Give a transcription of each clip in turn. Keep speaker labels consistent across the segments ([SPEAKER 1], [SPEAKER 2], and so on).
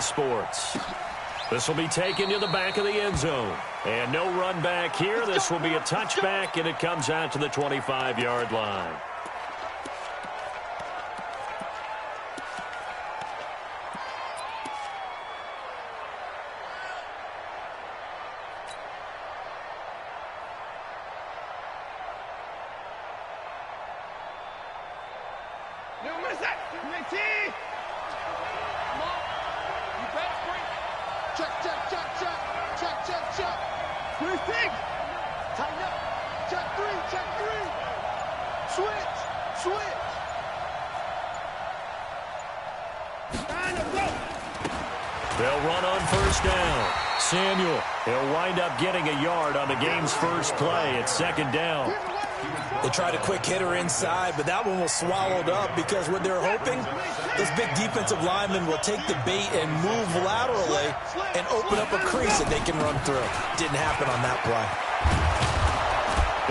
[SPEAKER 1] EA Sports. This will be taken to the back of the end zone. And no run back here. This will be a touchback, and it comes out to the 25-yard line.
[SPEAKER 2] They'll run on first down. Samuel, he'll wind up getting a yard on the game's first play at second down.
[SPEAKER 3] They tried a quick hitter inside, but that one was swallowed up because what they're hoping, those big defensive linemen will take the bait and move laterally and open up a crease that they can run through. Didn't happen on that play.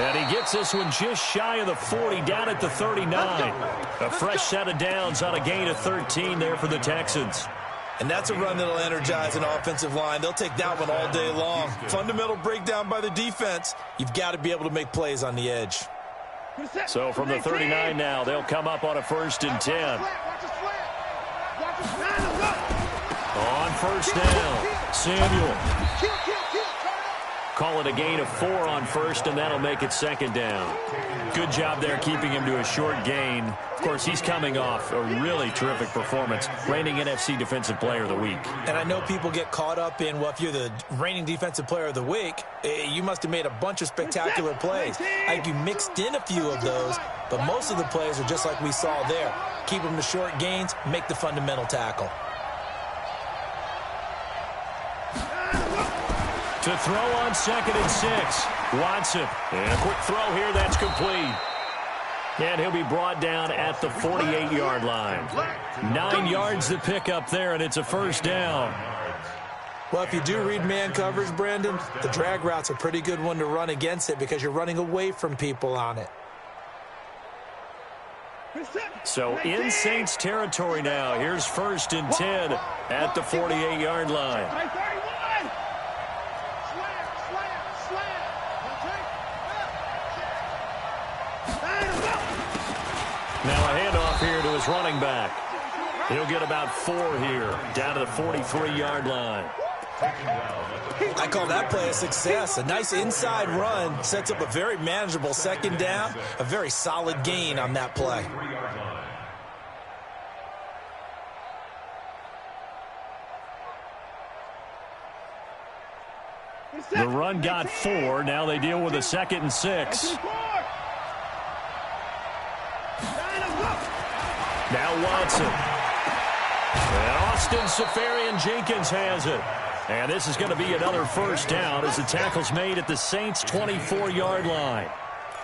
[SPEAKER 2] And he gets this one just shy of the 40, down at the 39. A fresh set of downs on a gain of 13 there for the Texans.
[SPEAKER 3] And that's a run that'll energize an offensive line. They'll take that one all day long. Fundamental breakdown by the defense. You've got to be able to make plays on the edge.
[SPEAKER 2] So from the 39 now, they'll come up on a 1st and 10. On first down, Samuel. Call it a gain of 4 on first, and that'll make it second down. Good job there keeping him to a short gain. Of course, he's coming off a really terrific performance, reigning NFC Defensive Player of the Week.
[SPEAKER 3] And I know people get caught up in, well, if you're the reigning Defensive Player of the Week, you must have made a bunch of spectacular plays. I think you mixed in a few of those, but most of the plays are just like we saw there. Keep them to short gains, make the fundamental tackle.
[SPEAKER 2] To throw on 2nd and 6. Watson. And a quick throw here. That's complete. And he'll be brought down at the 48-yard line. 9 yards to pick up there, and it's a first down.
[SPEAKER 3] Well, if you do read man coverage, Brandon, the drag route's a pretty good one to run against it because you're running away from people on it.
[SPEAKER 2] So in Saints territory now. Here's 1st and 10 at the 48-yard line. Now a handoff here to his running back. He'll get about 4 here, down to the 43-yard line.
[SPEAKER 3] I call that play a success. A nice inside run sets up a very manageable second down, a very solid gain on that play.
[SPEAKER 2] The run got 4. Now they deal with a 2nd and 6. Now Watson. And Austin Seferian-Jenkins has it. And this is going to be another first down as the tackle's made at the Saints' 24-yard line.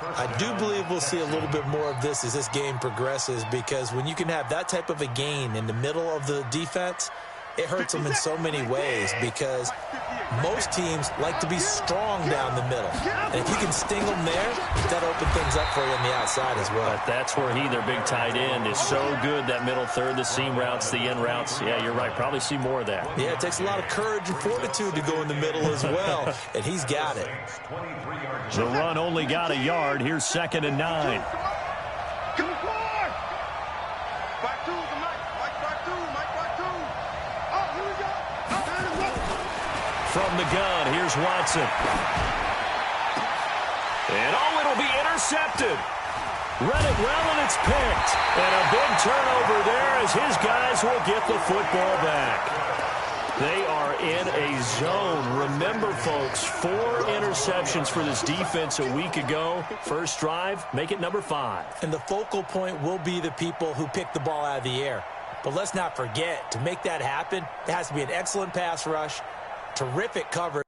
[SPEAKER 3] I do believe we'll see a little bit more of this as this game progresses because when you can have that type of a gain in the middle of the defense, it hurts them in so many ways because most teams like to be strong down the middle. And if you can sting them there, that'll open things up for you on the outside as well.
[SPEAKER 2] But that's where their big tight end, is so good, that middle third, the seam routes, the in routes. Yeah, you're right. Probably see more of that.
[SPEAKER 3] Yeah, it takes a lot of courage and fortitude to go in the middle as well, and he's got it.
[SPEAKER 2] The run only got a yard. Here's 2nd and 9. From the gun, here's Watson. And it'll be intercepted. Read it well, and it's picked. And a big turnover there as his guys will get the football back. They are in a zone. Remember, folks, 4 interceptions for this defense a week ago. First drive, make it number 5.
[SPEAKER 3] And the focal point will be the people who pick the ball out of the air. But let's not forget, to make that happen, it has to be an excellent pass rush, terrific coverage.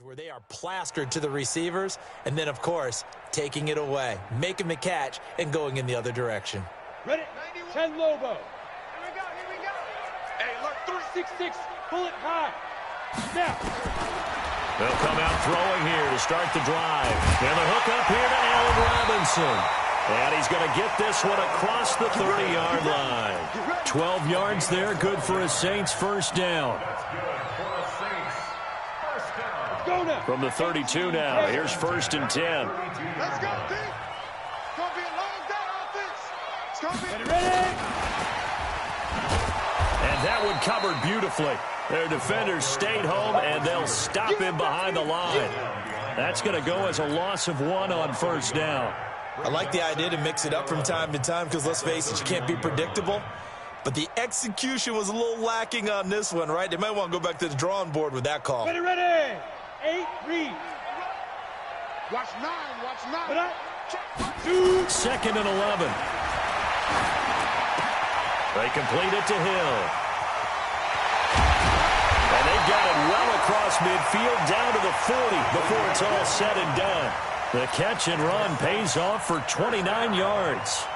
[SPEAKER 3] where they are plastered to the receivers, and then, of course, taking it away, making the catch, and going in the other direction.
[SPEAKER 4] Ready? 10 Lobo. Here we go. Hey, look, 366, pull it high. Now.
[SPEAKER 1] They'll come out throwing here to start the drive. And the hook up here to Allen Robinson. And he's going to get this one across the 30-yard line. 12 yards there, good for a Saints first down. From the 32 now, here's 1st and 10.
[SPEAKER 5] Let's go, D. It's going to be a long day offense. It's going to be
[SPEAKER 4] ready.
[SPEAKER 1] And that one covered beautifully. Their defenders stayed home, and they'll stop him behind the line. That's going to go as a loss of 1 on 1st down.
[SPEAKER 3] I like the idea to mix it up from time to time because, let's face it, you can't be predictable. But the execution was a little lacking on this one, right? They might want to go back to the drawing board with that call.
[SPEAKER 4] Ready. 8, read.
[SPEAKER 5] Watch 9.
[SPEAKER 1] 2nd and 11. They complete it to Hill. And they've got it well across midfield down to the 40 before it's all said and done. The catch and run pays off for 29 yards.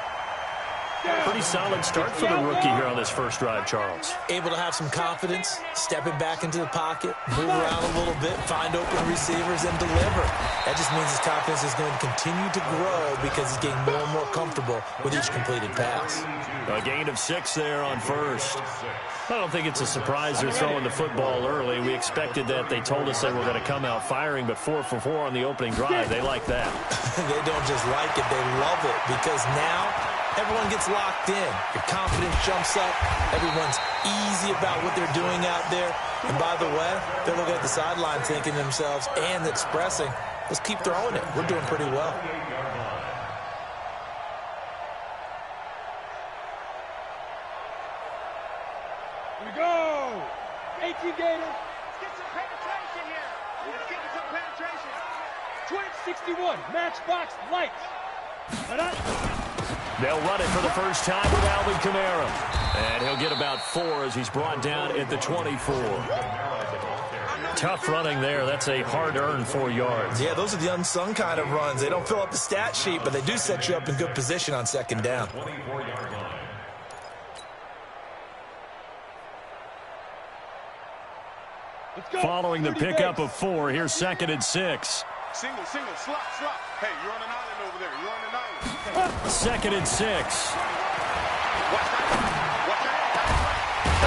[SPEAKER 1] Pretty solid start for the rookie here on this first drive, Charles.
[SPEAKER 3] Able to have some confidence, stepping back into the pocket, move around a little bit, find open receivers, and deliver. That just means his confidence is going to continue to grow because he's getting more and more comfortable with each completed pass.
[SPEAKER 1] A gain of 6 there on 1st. I don't think it's a surprise they're throwing the football early. We expected that. They told us they were going to come out firing, but 4 for 4 on the opening drive. They like that.
[SPEAKER 3] They don't just like it, they love it because now everyone gets locked in. Your confidence jumps up. Everyone's easy about what they're doing out there. And by the way, they're looking at the sideline thinking to themselves and expressing, let's keep throwing it. We're doing pretty well.
[SPEAKER 4] Here we go. 18 Gators.
[SPEAKER 5] Let's get some penetration here. Let's get some penetration.
[SPEAKER 4] Twitch 61, matchbox lights.
[SPEAKER 1] They'll run it for the first time with Alvin Kamara. And he'll get about 4 as he's brought down at the 24. Tough running there. That's a hard-earned 4 yards.
[SPEAKER 3] Yeah, those are the unsung kind of runs. They don't fill up the stat sheet, but they do set you up in good position on 2nd down.
[SPEAKER 1] Following the pickup of 4, here's 2nd and 6.
[SPEAKER 5] Single, slot. Hey, you're on an island over there. You're on an island.
[SPEAKER 1] 2nd and 6.
[SPEAKER 5] Watch that.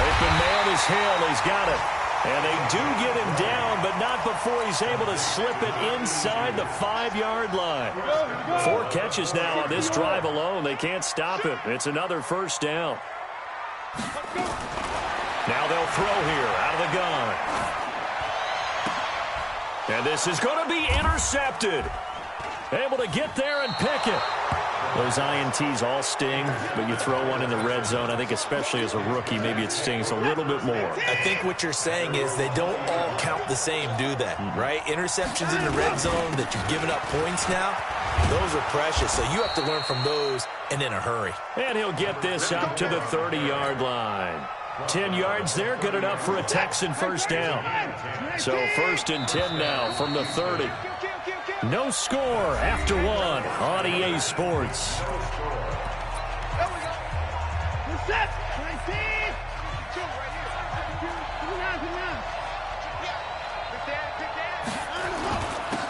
[SPEAKER 1] Open man is Hill. He's got it. And they do get him down, but not before he's able to slip it inside the 5-yard line. 4 catches now on this drive alone. They can't stop him. It's another 1st down. Now they'll throw here out of the gun. And this is going to be intercepted. Able to get there and pick it. Those INTs all sting, but you throw one in the red zone, I think especially as a rookie, maybe it stings a little bit more.
[SPEAKER 3] I think what you're saying is they don't all count the same, do they? Right? Interceptions in the red zone that you've given up points now, those are precious. So you have to learn from those and in a hurry.
[SPEAKER 1] And he'll get this up to the 30-yard line. 10 yards there, good enough for a Texan first down. So 1st and 10 now from the 30. No score after 1 on EA Sports.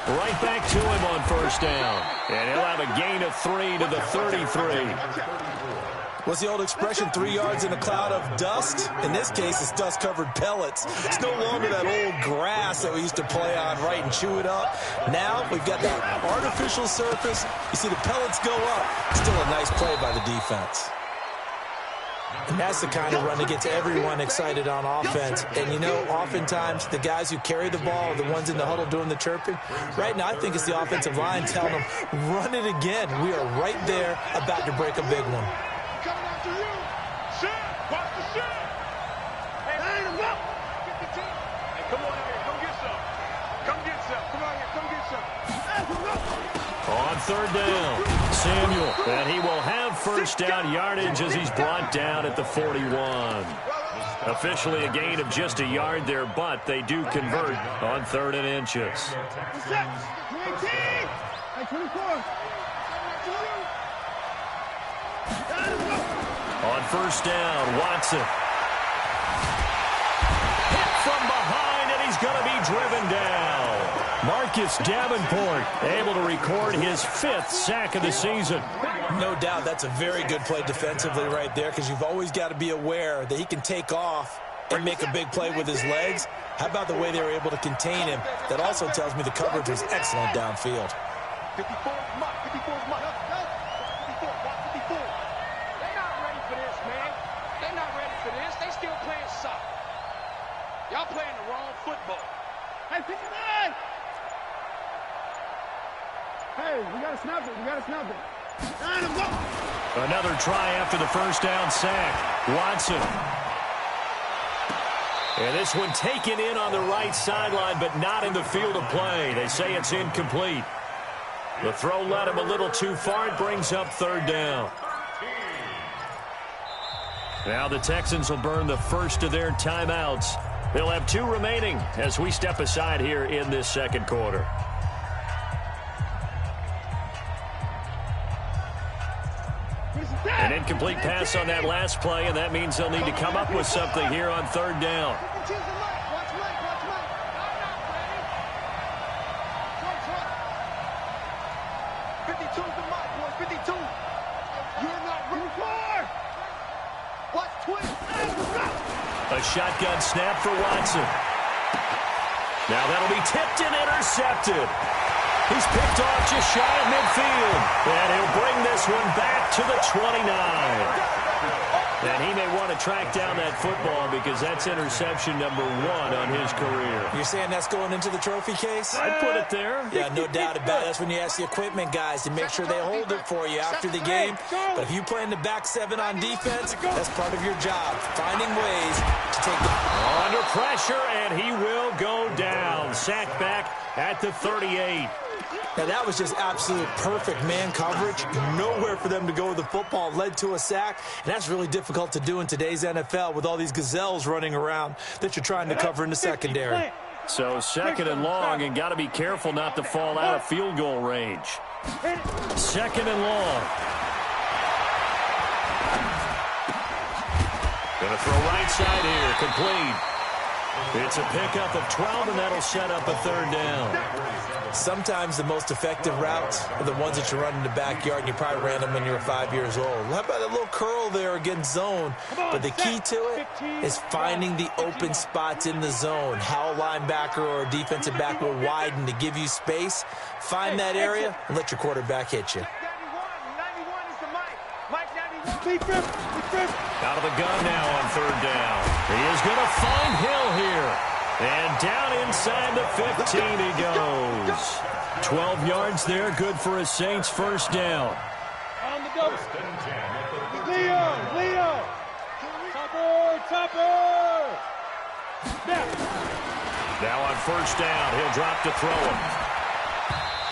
[SPEAKER 1] Right back to him on 1st down. And he'll have a gain of 3 to the 33.
[SPEAKER 3] What's the old expression, 3 yards in a cloud of dust? In this case, it's dust-covered pellets. It's no longer that old grass that we used to play on, right, and chew it up. Now we've got that artificial surface. You see the pellets go up. Still a nice play by the defense. And that's the kind of run that gets everyone excited on offense. And, you know, oftentimes the guys who carry the ball are the ones in the huddle doing the chirping. Right now, I think it's the offensive line telling them, run it again. We are right there about to break a big one.
[SPEAKER 5] Coming after you. Shit. Watch the shit. Hey, line him up. Hey, come on out here. Come get some. Come get some. Come out here. Come get some.
[SPEAKER 1] On 3rd down, Samuel. And he will have first down yardage as he's brought down at the 41. Officially a gain of just a yard there, but they do convert on 3rd and inches. On 1st down, Watson. Hit from behind, and he's going to be driven down. Marcus Davenport able to record his 5th sack of the season.
[SPEAKER 3] No doubt that's a very good play defensively right there, because you've always got to be aware that he can take off and make a big play with his legs. How about the way they were able to contain him? That also tells me the coverage was excellent downfield.
[SPEAKER 5] 54 is Mike. 54 is Mike. 54. Watch 54. They're not ready for this, man. They're not ready for this. They still playing soccer. Y'all playing the wrong football. Hey, 59! Hey, we got to snap it. We got to snap it.
[SPEAKER 1] Another try after the 1st down sack. Watson. And this one taken in on the right sideline, but not in the field of play. They say it's incomplete. The throw led him a little too far. It brings up 3rd down. Now the Texans will burn the first of their timeouts. They'll have 2 remaining as we step aside here in this 2nd quarter. An incomplete pass on that last play, and that means they'll need to come up with something here on 3rd down.
[SPEAKER 5] 52's the mic, boys. 52. You're not ready for. Watch twist.
[SPEAKER 1] A shotgun snap for Watson. Now that'll be tipped and intercepted. He's picked off just shy of midfield. And he'll bring this one back to the 29. And he may want to track down that football because that's interception number 1 on his career.
[SPEAKER 3] You're saying that's going into the trophy case?
[SPEAKER 1] I'd put it there.
[SPEAKER 3] Yeah, no doubt about it. That's when you ask the equipment guys to make sure they hold it for you after the game. But if you play in the back 7 on defense, that's part of your job, finding ways to take the...
[SPEAKER 1] Under pressure, and he will go down. Sacked back at the 38.
[SPEAKER 3] Now, that was just absolute perfect man coverage. Nowhere for them to go with the football. Led to a sack, and that's really difficult to do in today's NFL with all these gazelles running around that you're trying to cover in the secondary.
[SPEAKER 1] So 2nd and long, and got to be careful not to fall out of field goal range. 2nd and long. Going to throw right side here, complete. It's a pickup of 12, and that'll set up a 3rd down.
[SPEAKER 3] Sometimes the most effective routes are the ones that you run in the backyard, and you probably ran them when you were 5 years old. How about that little curl there against zone? But the key to it is finding the open spots in the zone. How a linebacker or a defensive back will widen to give you space. Find that area and let your quarterback hit you.
[SPEAKER 5] 91 is the mic. Mike 91.
[SPEAKER 1] Out of the gun now on 3rd down. He is going to find Hill here. And down inside the 15 he goes. 12 yards there, good for a Saints 1st down.
[SPEAKER 4] On the double. Leo. Topper. Snap.
[SPEAKER 1] Now on 1st down, he'll drop to throw him.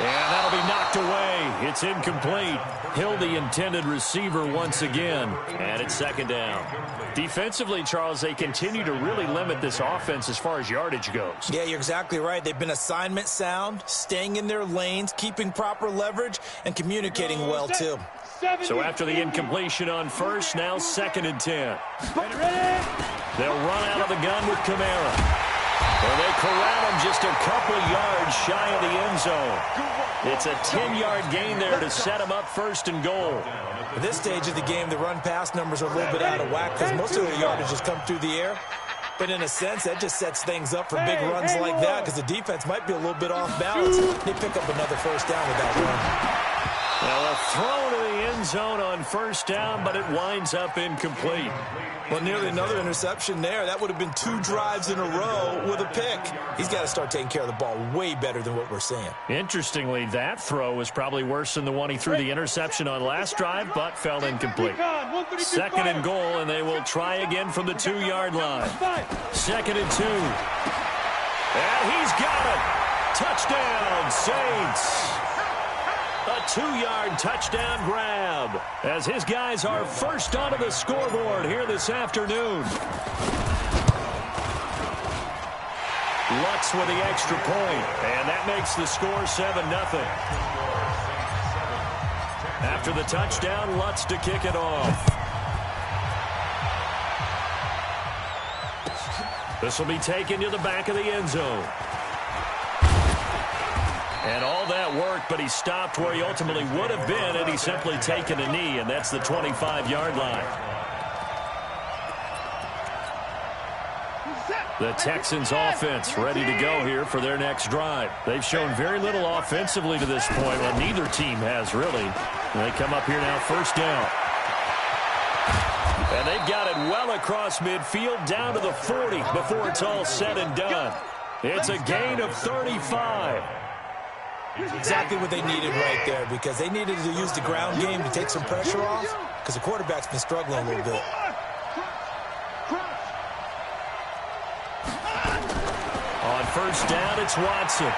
[SPEAKER 1] And that'll be knocked away. It's incomplete. Hill, the intended receiver once again. And it's 2nd down. Defensively, Charles, they continue to really limit this offense as far as yardage goes.
[SPEAKER 3] Yeah, you're exactly right. They've been assignment sound, staying in their lanes, keeping proper leverage, and communicating well, too.
[SPEAKER 1] So after the incompletion on 1st, now 2nd and 10. They'll run out of the gun with Kamara. Well, they corral him just a couple yards shy of the end zone. It's a 10-yard gain there to set him up 1st and goal.
[SPEAKER 3] At this stage of the game, the run-pass numbers are a little bit out of whack because most of the yardage has come through the air. But in a sense, that just sets things up for big runs like that because the defense might be a little bit off balance. They pick up another 1st down with that run.
[SPEAKER 1] Well, a throw to the end zone on 1st down, but it winds up incomplete.
[SPEAKER 3] Well, nearly another interception there. That would have been 2 drives in a row with a pick. He's got to start taking care of the ball way better than what we're seeing.
[SPEAKER 1] Interestingly, that throw was probably worse than the one he threw the interception on last drive, but fell incomplete. 2nd and goal, and they will try again from the 2-yard line. 2nd and 2. And he's got it. Touchdown, Saints. A 2-yard touchdown grab as his guys are first onto the scoreboard here this afternoon. Lutz with the extra point, and that makes the score 7-0. After the touchdown, Lutz to kick it off. This will be taken to the back of the end zone. And all that worked, but he stopped where he ultimately would have been had he simply taken a knee, and that's the 25-yard line. The Texans offense ready to go here for their next drive. They've shown very little offensively to this point. Well, neither team has really. And they come up here now, first down. And they've got it well across midfield down to the 40 before it's all said and done. It's a gain of 35.
[SPEAKER 3] Exactly what they needed right there, because they needed to use the ground game to take some pressure off, because the quarterback's been struggling a little bit.
[SPEAKER 1] On first down, it's Watson.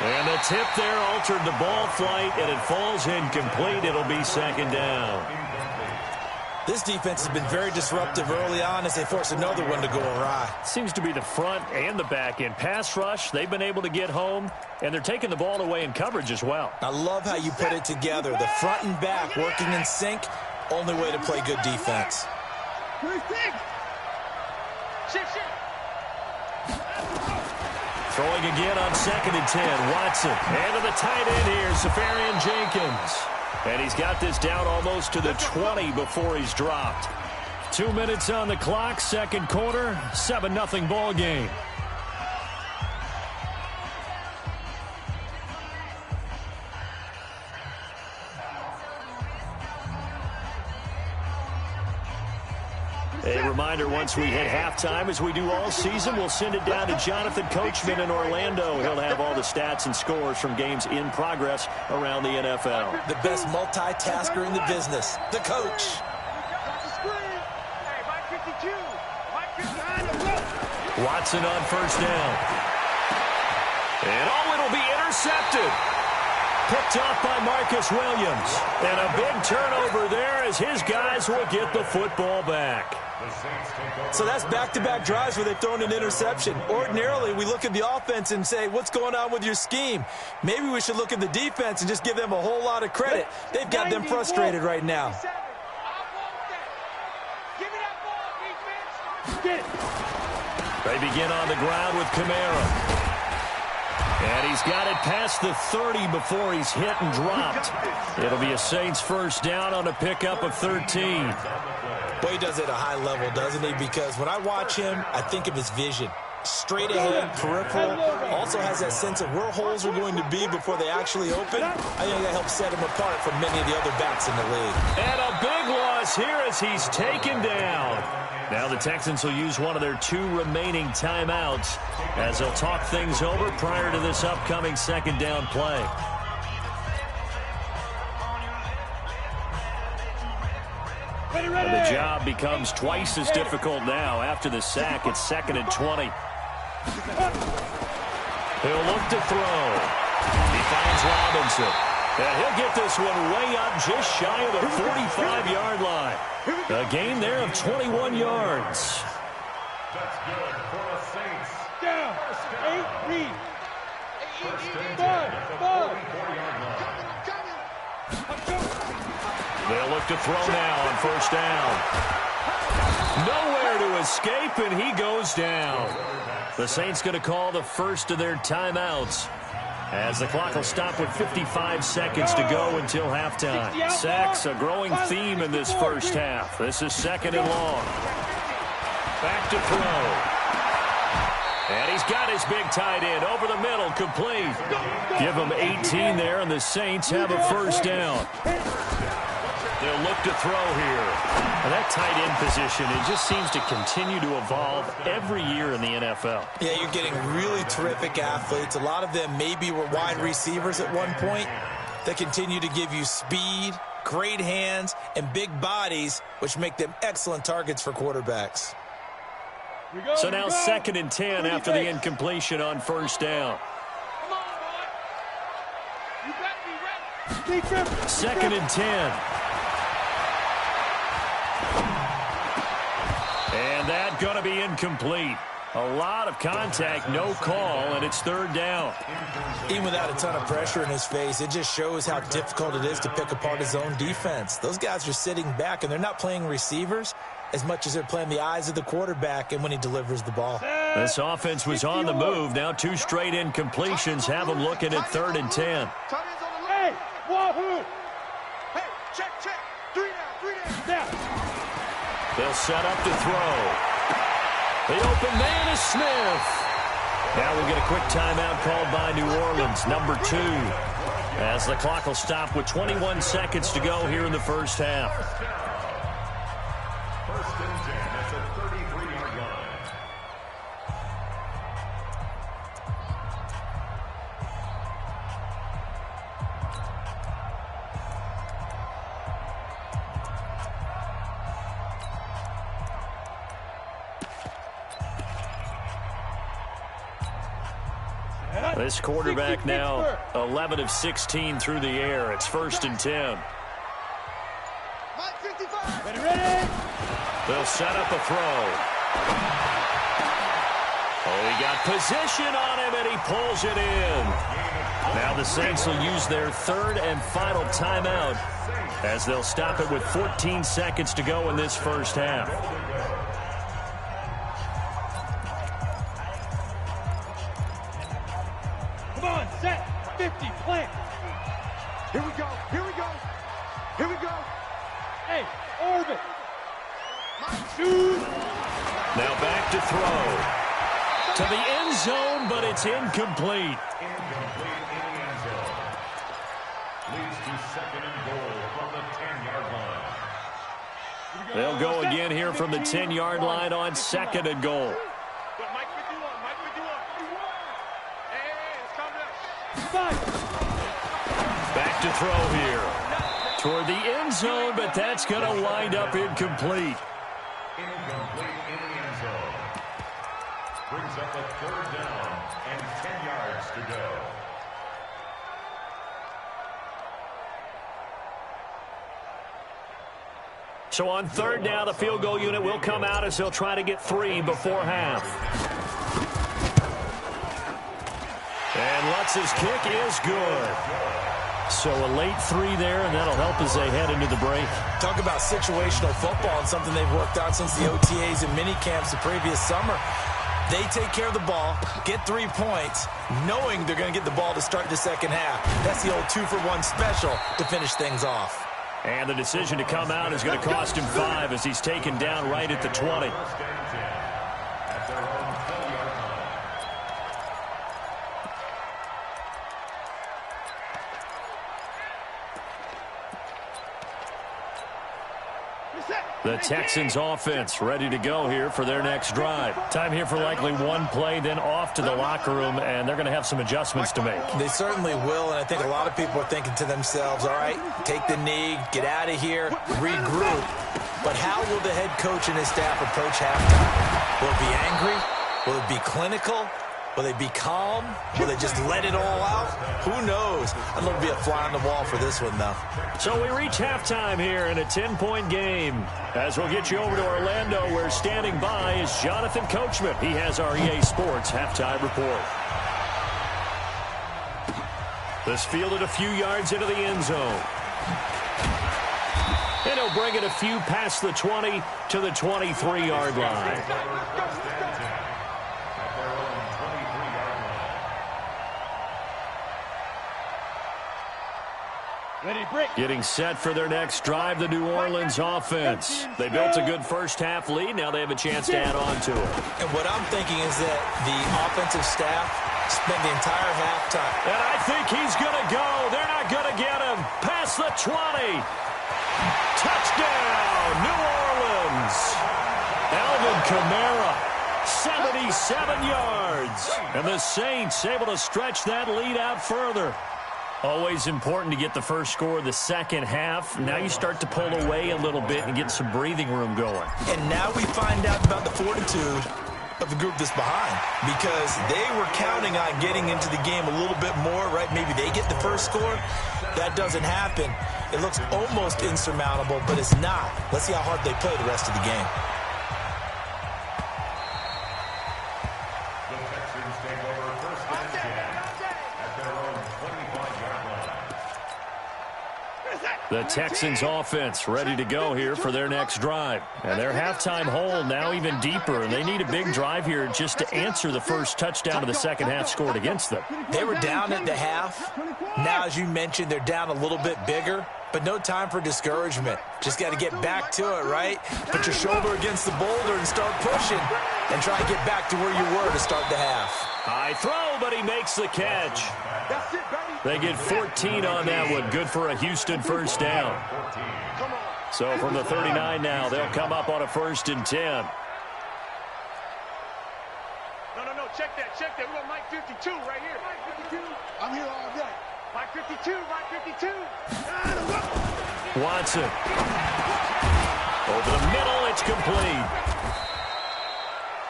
[SPEAKER 1] And the tip there altered the ball flight, and it falls incomplete. It'll be second down.
[SPEAKER 3] This defense has been very disruptive early on as they force another one to go awry.
[SPEAKER 2] Seems to be the front and the back end. Pass rush, they've been able to get home, and they're taking the ball away in coverage as well.
[SPEAKER 3] I love how you put it together. The front and back working in sync, only way to play good defense.
[SPEAKER 1] Throwing again on 2nd and 10. Watson. And to the tight end here, Safarian Jenkins. And he's got this down almost to the 20 before he's dropped. 2 minutes on the clock, second quarter, 7-0 ball game. A reminder, once we hit halftime, as we do all season, we'll send it down to Jonathan Coachman in Orlando. He'll have all the stats and scores from games in progress around the NFL.
[SPEAKER 3] The best multitasker in the business, the coach.
[SPEAKER 1] Watson on first down. And it'll be intercepted. Picked off by Marcus Williams. And a big turnover there as his guys will get the football back.
[SPEAKER 3] So that's back-to-back drives where they've thrown an interception. Ordinarily, we look at the offense and say, what's going on with your scheme? Maybe we should look at the defense and just give them a whole lot of credit. They've got them frustrated right now.
[SPEAKER 1] They begin on the ground with Kamara. And he's got it past the 30 before he's hit and dropped. It'll be a Saints first down on a pickup of 13.
[SPEAKER 3] Well, he does it at a high level, doesn't he? Because when I watch him, I think of his vision. Straight ahead, peripheral. Also has that sense of where holes are going to be before they actually open. I think that helps set him apart from many of the other backs in the league.
[SPEAKER 1] And a big loss here as he's taken down. Now the Texans will use one of their 2 remaining timeouts as they'll talk things over prior to this upcoming second down play. And the job becomes twice as difficult now. After the sack, it's 2nd and 20. He'll look to throw. He finds Robinson. And he'll get this one way up just shy of the 45-yard line. A gain there of 21 yards.
[SPEAKER 4] That's good for the Saints. Down. 8 read. 5.
[SPEAKER 1] They'll look to throw now on first down. Nowhere to escape, and he goes down. The Saints going to call the first of their timeouts as the clock will stop with 55 seconds to go until halftime. Sacks, a growing theme in this first half. This is 2nd and long. Back to throw. And he's got his big tight end over the middle, complete. Give him 18 there, and the Saints have a first down. They'll look to throw here.
[SPEAKER 2] And that tight end position, it just seems to continue to evolve every year in the NFL.
[SPEAKER 3] Yeah, you're getting really terrific athletes. A lot of them maybe were wide receivers at one point. They continue to give you speed, great hands, and big bodies, which make them excellent targets for quarterbacks.
[SPEAKER 1] So now 2nd and 10 after the incompletion on first down.
[SPEAKER 5] Come on, boy. You better be ready.
[SPEAKER 1] 2nd and 10. And that going to be incomplete. A lot of contact, no call, and it's third down.
[SPEAKER 3] Even without a ton of pressure in his face, it just shows how difficult it is to pick apart his own defense. Those guys are sitting back, and they're not playing receivers as much as they're playing the eyes of the quarterback and when he delivers the ball.
[SPEAKER 1] This offense was on the move. Now 2 straight incompletions have them looking at 3rd and 10.
[SPEAKER 4] Hey, wahoo!
[SPEAKER 5] Hey, check. 3 down.
[SPEAKER 1] They'll set up to throw. The open man is Smith. Now we'll get a quick timeout called by New Orleans, number 2. As the clock will stop with 21 seconds to go here in the first half.
[SPEAKER 2] First and 10 at the 33-yard line.
[SPEAKER 1] This quarterback now 11 of 16 through the air. It's 1st and 10.
[SPEAKER 4] Ready?
[SPEAKER 1] They'll set up a throw. Oh, he got position on him, and he pulls it in. Now the Saints will use their 3rd and final timeout as they'll stop it with 14 seconds to go in this first half.
[SPEAKER 4] Come on, set. 50, plant.
[SPEAKER 5] Here we go.
[SPEAKER 4] Hey, orbit. Shoot.
[SPEAKER 1] Now back to throw. To the end zone, but it's incomplete.
[SPEAKER 2] Incomplete in the end zone. Leads to 2nd and goal from the 10-yard line.
[SPEAKER 1] They'll go again here from the 10-yard line on 2nd and goal.
[SPEAKER 5] Mike 51. Hey, it's coming up.
[SPEAKER 1] Back to throw here. Toward the end zone, but that's going to wind up incomplete.
[SPEAKER 2] Incomplete in the end zone. Brings up a 3rd down and 10 yards to go.
[SPEAKER 1] So on 3rd down, the field goal unit will come out as they'll try to get 3 before half. And Lutz's kick is good. So a late 3 there, and that'll help as they head into the break.
[SPEAKER 3] Talk about situational football and something they've worked on since the OTAs and mini camps the previous summer. They take care of the ball, get 3 points, knowing they're going to get the ball to start the second half. That's the old 2-for-1 special to finish things off.
[SPEAKER 1] And the decision to come out is going to cost him 5 as he's taken down right at the 20. The Texans offense ready to go here for their next drive. Time here for likely 1 play, then off to the locker room, and they're going to have some adjustments to make.
[SPEAKER 3] They certainly will, and I think a lot of people are thinking to themselves, all right, take the knee, get out of here, regroup. But how will the head coach and his staff approach halftime? Will it be angry? Will it be clinical? Will they be calm? Will they just let it all out? Who knows? I'd love to be a fly on the wall for this one, though.
[SPEAKER 1] So we reach halftime here in a 10-point game. As we'll get you over to Orlando, where standing by is Jonathan Coachman. He has our EA Sports halftime report. This fielded a few yards into the end zone. And he'll bring it a few past the 20 to the 23-yard line. Getting set for their next drive, the New Orleans offense. They built a good first half lead. Now they have a chance to add on to it.
[SPEAKER 3] And what I'm thinking is that the offensive staff spent the entire halftime.
[SPEAKER 1] And I think he's going to go. They're not going to get him. Past the 20. Touchdown, New Orleans. Alvin Kamara, 77 yards. And the Saints able to stretch that lead out further. Always important to get the first score of the second half. Now you start to pull away a little bit and get some breathing room going.
[SPEAKER 3] And now we find out about the fortitude of the group that's behind, because they were counting on getting into the game a little bit more, right? Maybe they get the first score. That doesn't happen. It looks almost insurmountable, but it's not. Let's see how hard they play the rest of the game.
[SPEAKER 1] The Texans offense ready to go here for their next drive. And their halftime hole now even deeper, and they need a big drive here just to answer the first touchdown of the second half scored against them.
[SPEAKER 3] They were down at the half. Now, as you mentioned, they're down a little bit bigger, but no time for discouragement. Just got to get back to it, right? Put your shoulder against the boulder and start pushing and try to get back to where you were to start the half.
[SPEAKER 1] High throw, but he makes the catch.
[SPEAKER 5] That's it, baby.
[SPEAKER 1] They get 14 on that one. Good for a Houston first down. So from the 39 now, they'll come up on a 1st and 10.
[SPEAKER 5] No, check that. We got Mike 52 right here. Mike 52. I'm here all day. Mike 52.
[SPEAKER 1] Watson. Over the middle, it's complete.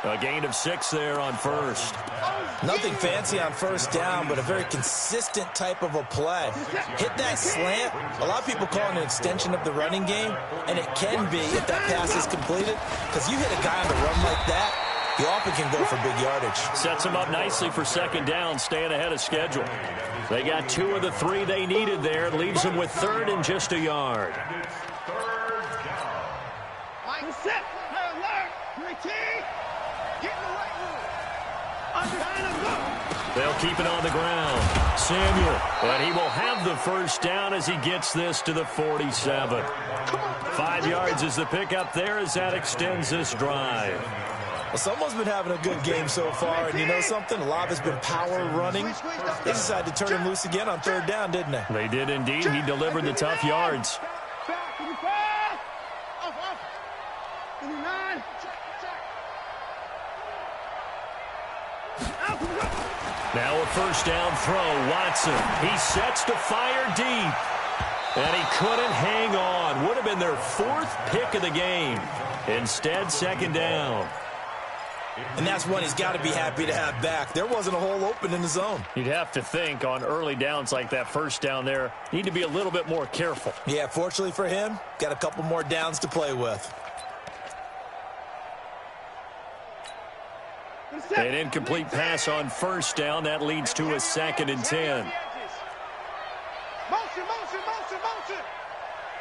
[SPEAKER 1] A gain of 6 there on first.
[SPEAKER 3] Nothing fancy on first down, but a very consistent type of a play. Hit that slant. A lot of people call it an extension of the running game, and it can be if that pass is completed, because you hit a guy on the run like that, you often can go for big yardage.
[SPEAKER 1] Sets them up nicely for second down, staying ahead of schedule. They got 2 of the 3 they needed there. Leaves them with 3rd and just a yard.
[SPEAKER 5] Set. Alert. Retain. Get in the right room.
[SPEAKER 1] They'll keep it on the ground. Samuel, but he will have the first down as he gets this to the 47. 5 yards is the pickup there as that extends this drive.
[SPEAKER 3] Well, someone's been having a good game so far, and you know something? A lot has been power running. They decided to turn him loose again on 3rd down, didn't they?
[SPEAKER 1] They did indeed. He delivered the tough yards. Now a first down throw. Watson. He sets to fire deep. And he couldn't hang on. Would have been their 4th pick of the game. Instead, second down.
[SPEAKER 3] And that's one he's got to be happy to have back. There wasn't a hole open in the zone.
[SPEAKER 1] You'd have to think on early downs like that first down there, need to be a little bit more careful.
[SPEAKER 3] Yeah, fortunately for him, got a couple more downs to play with.
[SPEAKER 1] An incomplete pass on first down. That leads to a 2nd and 10.
[SPEAKER 5] Motion.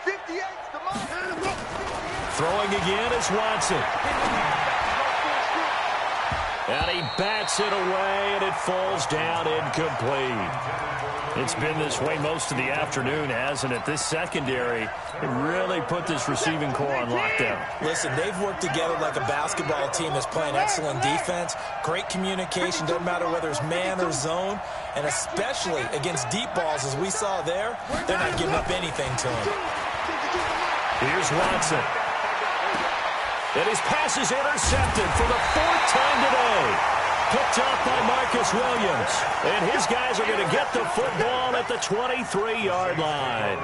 [SPEAKER 5] 58's the motion.
[SPEAKER 1] Throwing again is Watson. And he bats it away, and it falls down incomplete. It's been this way most of the afternoon, hasn't it? This secondary really put this receiving core on lockdown.
[SPEAKER 3] Listen, they've worked together like a basketball team that's playing excellent defense. Great communication, doesn't matter whether it's man or zone. And especially against deep balls, as we saw there, they're not giving up anything to him.
[SPEAKER 1] Here's Watson. And his pass is intercepted for the 4th time today. Picked up by Marcus Williams. And his guys are going to get the football at the 23-yard line.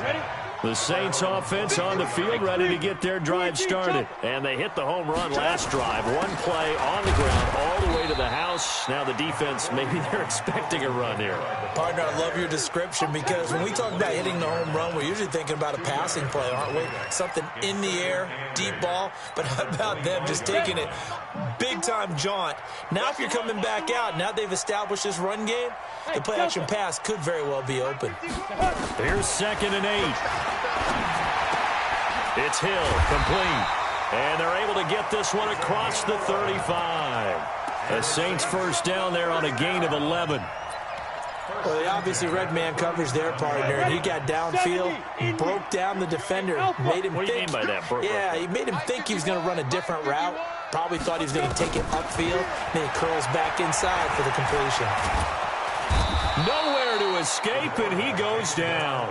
[SPEAKER 5] Ready?
[SPEAKER 1] The Saints offense on the field ready to get their drive started. And they hit the home run last drive. 1 play on the ground all the way to the house. Now the defense, maybe they're expecting a run here.
[SPEAKER 3] Partner, I love your description because when we talk about hitting the home run, we're usually thinking about a passing play, aren't we? Something in the air, deep ball. But how about them just taking it big-time jaunt? Now if you're coming back out, now they've established this run game, the play-action pass could very well be open.
[SPEAKER 1] Here's 2nd and 8. It's Hill, complete. And they're able to get this one across the 35. A Saints first down there on a gain of 11.
[SPEAKER 3] Well, they obviously read man coverage there, partner, and he got downfield, broke down the defender, made him think.
[SPEAKER 1] What do you mean by that?
[SPEAKER 3] Yeah, he made him think he was going to run a different route. Probably thought he was going to take it upfield. Then he curls back inside for the completion.
[SPEAKER 1] Nowhere to escape, and he goes down.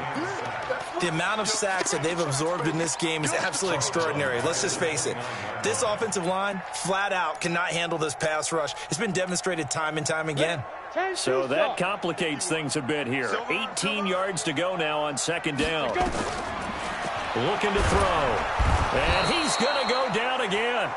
[SPEAKER 3] The amount of sacks that they've absorbed in this game is absolutely extraordinary. Let's just face it. This offensive line, flat out, cannot handle this pass rush. It's been demonstrated time and time again.
[SPEAKER 1] So that complicates things a bit here. 18 yards to go now on second down. Looking to throw. And he's going to go down again.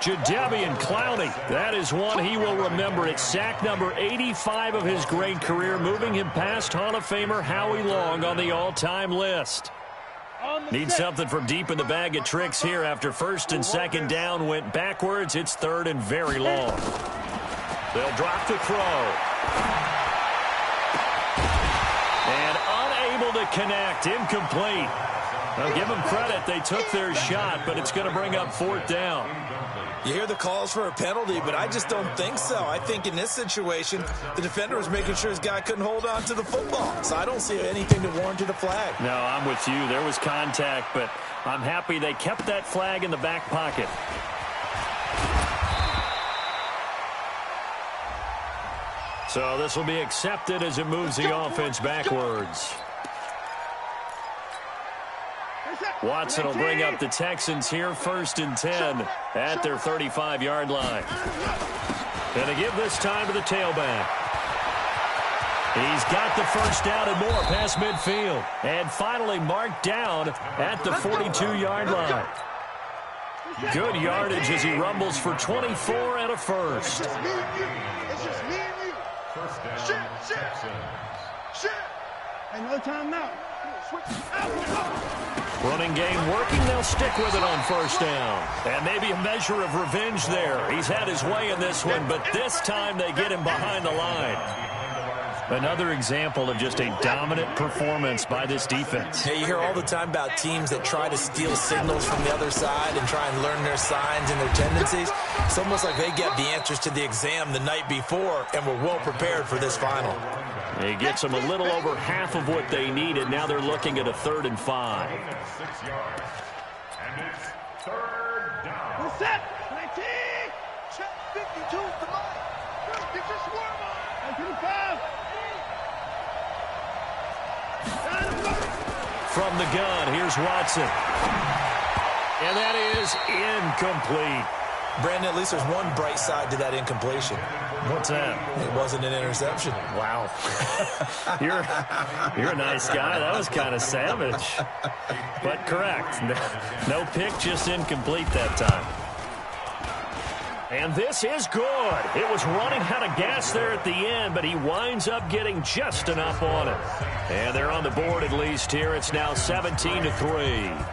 [SPEAKER 1] Jadeveon Clowney, that is one he will remember. It's sack number 85 of his great career, moving him past Hall of Famer Howie Long on the all-time list. Need something from deep in the bag of tricks here after first and second down went backwards. It's 3rd and very long. They'll drop the throw. And unable to to connect. Incomplete. Now, give them credit. They took their shot, but it's going to bring up 4th down.
[SPEAKER 3] You hear the calls for a penalty, but I just don't think so. I think in this situation, the defender was making sure his guy couldn't hold on to the football. So I don't see anything to warrant a flag.
[SPEAKER 1] No, I'm with you. There was contact, but I'm happy they kept that flag in the back pocket. So this will be accepted as it moves the offense backwards. Watson will bring up the Texans here, 1st and 10 at their 35-yard line. And to give this time to the tailback. He's got the 1st down and more past midfield. And finally marked down at the 42-yard line. Good yardage as he rumbles for 24 and a 1st.
[SPEAKER 5] It's just me and you. Shit.
[SPEAKER 4] Ain't no time now.
[SPEAKER 1] Running game working. They'll stick with it on 1st down. And maybe a measure of revenge there. He's had his way in this one, but this time they get him behind the line. Another example of just a dominant performance by this defense.
[SPEAKER 3] Yeah, you hear all the time about teams that try to steal signals from the other side and try and learn their signs and their tendencies. It's almost like they get the answers to the exam the night before and were well prepared for this final.
[SPEAKER 1] He gets them a little over half of what they needed. Now they're looking at a 3rd and 5.
[SPEAKER 5] 6 yards. And it's 3rd down.
[SPEAKER 4] What's that? 19.
[SPEAKER 5] Check 52 to mine. Get your swarm on.
[SPEAKER 4] 25.
[SPEAKER 1] From the gun, here's Watson. And that is incomplete.
[SPEAKER 3] Brandon, at least there's one bright side to that incompletion.
[SPEAKER 1] What's that?
[SPEAKER 3] It wasn't an interception.
[SPEAKER 1] Wow. You're a nice guy. That was kind of savage. But correct. No pick, just incomplete that time. And this is good. It was running out of gas there at the end, but he winds up getting just enough on it. And they're on the board at least here. It's now 17-3.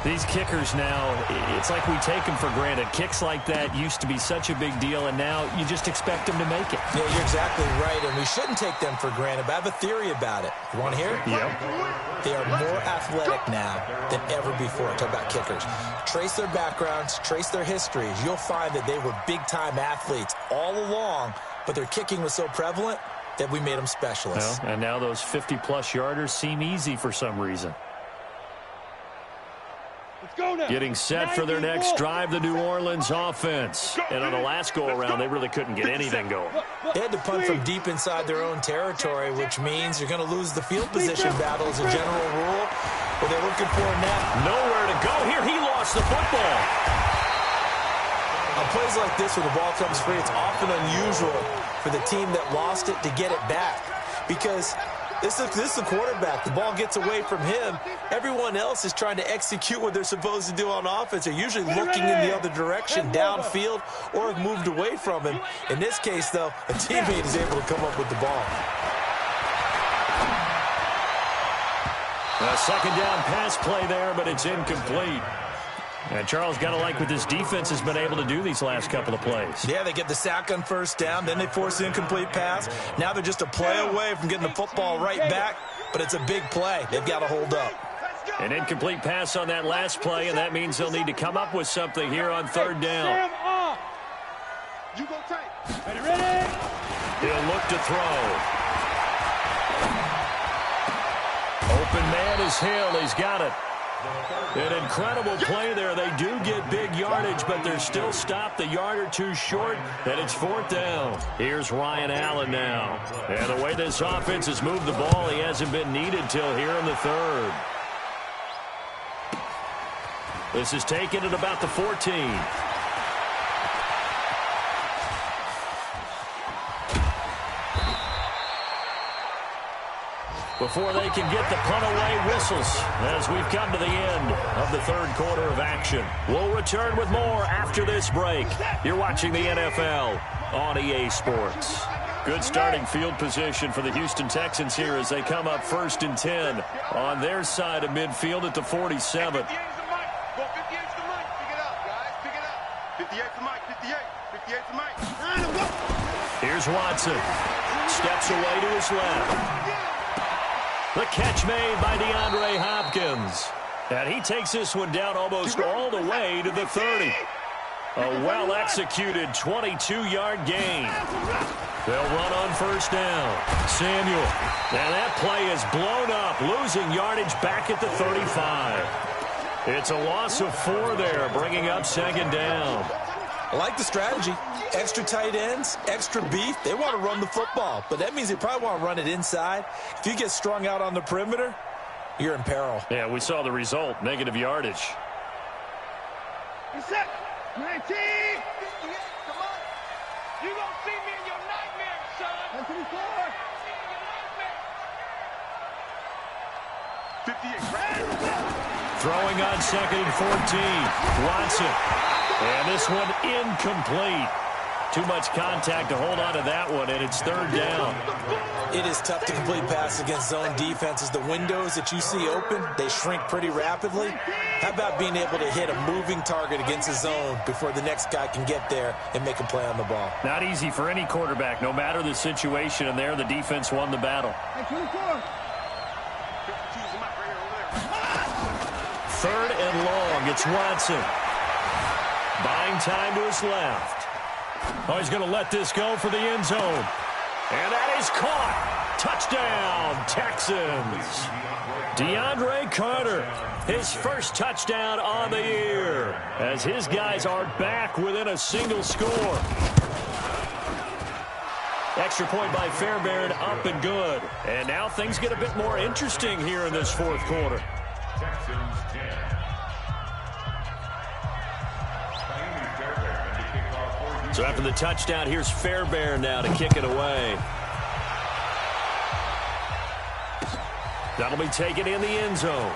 [SPEAKER 1] These kickers now, it's like we take them for granted. Kicks like that used to be such a big deal, and now you just expect them to make it.
[SPEAKER 3] Yeah, you're exactly right, and we shouldn't take them for granted. But I have a theory about it. You want to hear it?
[SPEAKER 1] Yep.
[SPEAKER 3] They are more athletic now than ever before. Talk about kickers. Trace their backgrounds, trace their histories. You'll find that they were big-time athletes all along, but their kicking was so prevalent that we made them specialists.
[SPEAKER 1] Well, and now those 50-plus yarders seem easy for some reason. Getting set for their next drive, the New Orleans offense. And on the last go-around, they really couldn't get anything going.
[SPEAKER 3] They had to punt from deep inside their own territory, which means you're going to lose the field position battle as a general rule. But they're looking for a net.
[SPEAKER 1] Nowhere to go here. He lost the football.
[SPEAKER 3] On plays like this where the ball comes free, it's often unusual for the team that lost it to get it back. Because this is the quarterback. The ball gets away from him. Everyone else is trying to execute what they're supposed to do on offense. They're usually looking in the other direction, downfield, or have moved away from him. In this case, though, a teammate is able to come up with the ball.
[SPEAKER 1] A 2nd down pass play there, but it's incomplete. And Charles, got to like what this defense has been able to do these last couple of plays.
[SPEAKER 3] Yeah, they get the sack on 1st down, then they force the incomplete pass. Now they're just a play away from getting the football right back, but it's a big play. They've got to hold up.
[SPEAKER 1] An incomplete pass on that last play, and that means they'll need to come up with something here on 3rd down.
[SPEAKER 5] You go tight.
[SPEAKER 4] Ready?
[SPEAKER 1] He'll look to throw. Open man is Hill. He's got it. An incredible play there. They do get big yardage, but they're still stopped a yard or two short, and it's 4th down. Here's Ryan Allen now. And the way this offense has moved the ball, he hasn't been needed till here in the 3rd. This is taken at about the 14. Before they can get the punt away, whistles as we've come to the end of the 3rd quarter of action. We'll return with more after this break. You're watching the NFL on EA Sports. Good starting field position for the Houston Texans here as they come up 1st and 10 on their side of midfield at the 47.
[SPEAKER 5] 58's the mic. Go 58's the mic. Pick it up, guys. Pick it up. 58's the mic. 58's the mic.
[SPEAKER 1] Here's Watson. Steps away to his left. The catch made by DeAndre Hopkins. And he takes this one down almost all the way to the 30. A well-executed 22-yard gain. They'll run on first down. Samuel. And that play is blown up, losing yardage back at the 35. It's a loss of 4 there, bringing up second down.
[SPEAKER 3] I like the strategy. Extra tight ends, extra beef. They want to run the football, but that means they probably want to run it inside. If you get strung out on the perimeter, you're in peril.
[SPEAKER 1] Yeah, we saw the result, negative yardage.
[SPEAKER 5] You set. 19. 58. Come on. You gonna see me in your nightmare, son. 24. 58.
[SPEAKER 1] Throwing on second and 14. Watson. And this one incomplete. Too much contact to hold on to that one, and it's third down.
[SPEAKER 3] It is tough to complete passes against zone defenses. The windows that you see open, they shrink pretty rapidly. How about being able to hit a moving target against a zone before the next guy can get there and make a play on the ball?
[SPEAKER 1] Not easy for any quarterback, no matter the situation, and there the defense won the battle. Third and long, it's Watson. Buying time to his left. Oh, he's going to let this go for the end zone. And that is caught. Touchdown, Texans. DeAndre Carter, his first touchdown on the year, as his guys are back within a single score. Extra point by Fairbairn, up and good. And now things get a bit more interesting here in this fourth quarter.
[SPEAKER 2] Texans 10.
[SPEAKER 1] So after the touchdown, here's Fairbairn now to kick it away. That'll be taken in the end zone.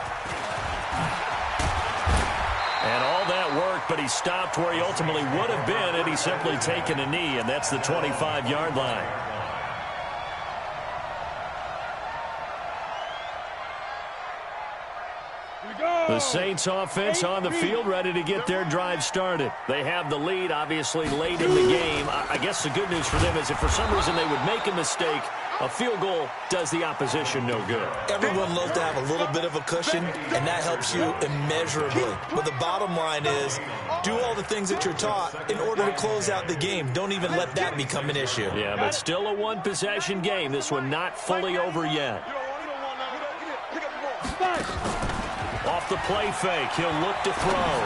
[SPEAKER 1] And all that work, but he stopped where he ultimately would have been had he simply taken a knee, and that's the 25-yard line. The Saints offense on the field, ready to get their drive started. They have the lead, obviously, late in the game. I guess the good news for them is if for some reason they would make a mistake, a field goal does the opposition no good.
[SPEAKER 3] Everyone loves to have a little bit of a cushion, and that helps you immeasurably. But the bottom line is, do all the things that you're taught in order to close out the game. Don't even let that become an issue.
[SPEAKER 1] Yeah, but still a one-possession game. This one not fully over yet. Off the play fake, he'll look to throw.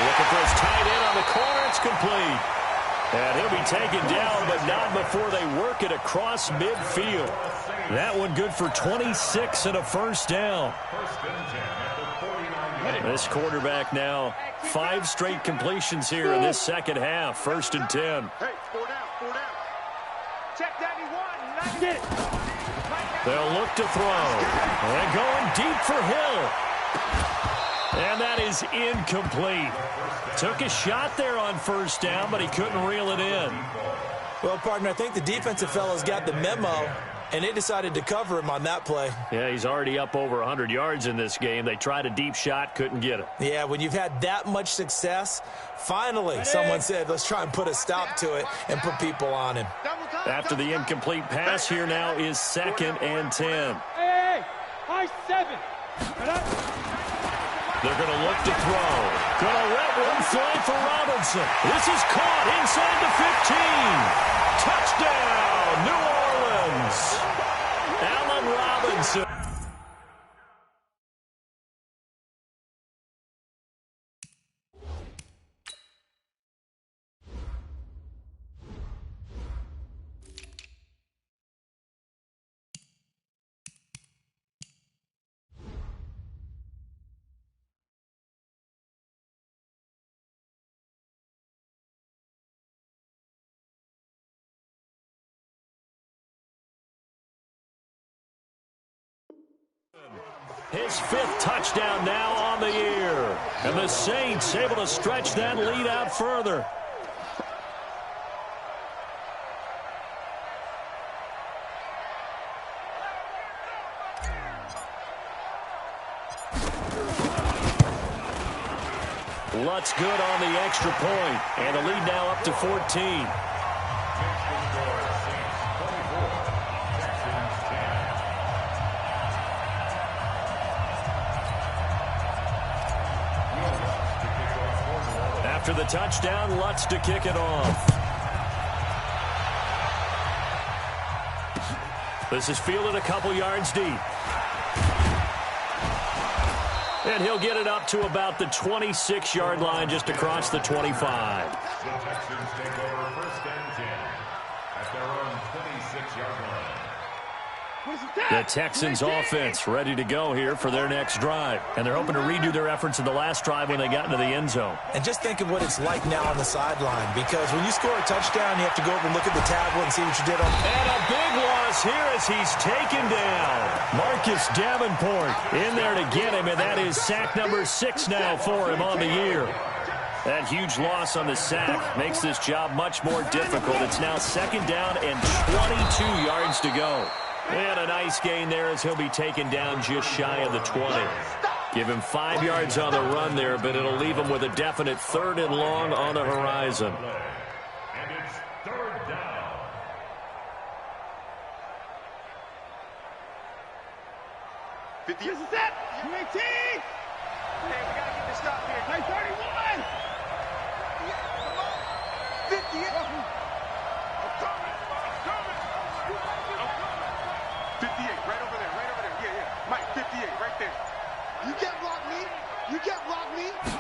[SPEAKER 1] Looking for his tight end on the corner, it's complete. And he'll be taken down, but not before they work it across midfield. That one good for 26 and a first down. This quarterback now, 5 straight completions here in this second half. First and 10.
[SPEAKER 5] Hey, 4 down, 4 down. Check that, he won. Get it.
[SPEAKER 1] They'll look to throw. And going deep for Hill. And that is incomplete. Took a shot there on first down, but he couldn't reel it in.
[SPEAKER 3] Well, partner, I think the defensive fellas got the memo, and they decided to cover him on that play.
[SPEAKER 1] Yeah, he's already up over 100 yards in this game. They tried a deep shot, couldn't get it.
[SPEAKER 3] Yeah, when you've had that much success, finally someone said, let's try and put a stop to it and put people on him.
[SPEAKER 1] After the incomplete pass, here now is second and 10.
[SPEAKER 4] Hey, high 7.
[SPEAKER 1] They're going to look to throw. Going to let one fly for Robinson. This is caught inside the 15. Touchdown, New Orleans. Allen Robinson. His 5th touchdown now on the year. And the Saints able to stretch that lead out further. Lutz good on the extra point. And the lead now up to 14.
[SPEAKER 2] After the touchdown, Lutz to kick it off. This is fielded a couple yards deep. And he'll get it up to about the 26-yard line, just across the 25.
[SPEAKER 6] The Texans take over 1st and 10 at their own 26-yard line.
[SPEAKER 2] The Texans offense ready to go here for their next drive. And they're hoping to redo their efforts in the last drive when they got into the end zone.
[SPEAKER 3] And just think of what it's like now on the sideline, because when you score a touchdown, you have to go over and look at the tablet and see what you did on.
[SPEAKER 2] And a big loss here as he's taken down. Marcus Davenport in there to get him, and that is sack number 6 now for him on the year. That huge loss on the sack makes this job much more difficult. It's now 2nd down and 22 yards to go. And a nice gain there as he'll be taken down just shy of the 20. Give him 5 yards on the run there, but it'll leave him with a definite 3rd and long on the horizon.
[SPEAKER 6] And it's 3rd down.
[SPEAKER 5] This is it. UAT. Hey, we gotta get this stop here. Hey, 31. 58. I'm coming. 58, right over there. Yeah. Mike, 58, right there. You can't block me.